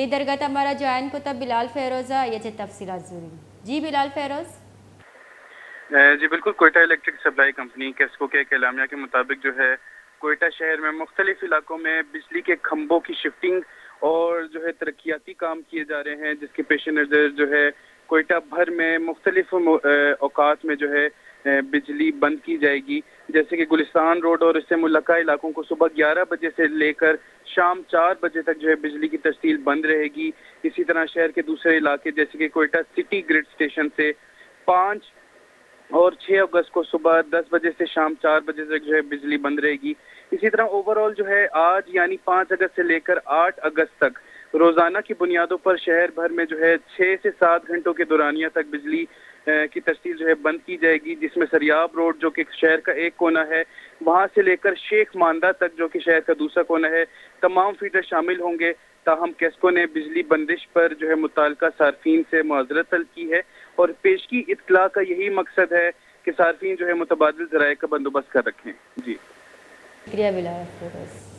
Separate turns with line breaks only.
ಈ ದರ್ಗತ हमारा जॉइन को तब बिलाल फेरोज़ा ये तफसीलात ज़रूरी जी बिलाल फेरोज़।
जी बिल्कुल, Quetta electric supply company KESCO के एलामिया के मुताबिक जो है कोयटा शहर में मुख्तलिफ इलाकों में बिजली के खंभों की शिफ्टिंग और जो है तरक्याती काम किए जा रहे हैं, जिसके पेश नज़र जो है कोयटा भर में मुख्तलिफ औकात में जो है बिजली बंद की जाएगी। जैसे कि गुलिस्तान रोड और इससे मुल्लका इलाकों को सुबह 11 बजे से लेकर शाम 4 बजे तक जो है बिजली की तस्सील बंद रहेगी। इसी तरह शहर के दूसरे इलाके जैसे कि कोयटा सिटी ग्रिड स्टेशन से 5 और 6 अगस्त को सुबह 10 बजे से शाम 4 बजे तक जो है बिजली बंद रहेगी। इसी तरह ओवरऑल जो है आज यानी 5 अगस्त से लेकर 8 अगस्त तक रोजाना की बुनियादों पर शहर भर में जो है 6 से 7 घंटों के दौरानिया तक बिजली की तस्सील जो है बंद की जाएगी, जिसमें सरियाब रोड जो कि शहर का एक कोना है वहां से लेकर शेख मांदा तक जो कि शहर का दूसरा कोना है तमाम फीडर शामिल होंगे। ताहम केस्को ने बिजली बंदिश पर जो है मुताल्लिका सार्फिन से मुआज़रत तलब की है और पेशगी इत्तला का यही मकसद है कि सार्फिन जो है मुतबादिल ज़राए का बंदोबस्त कर रखें। जी
शुक्रिया बिलाल फेरोज़।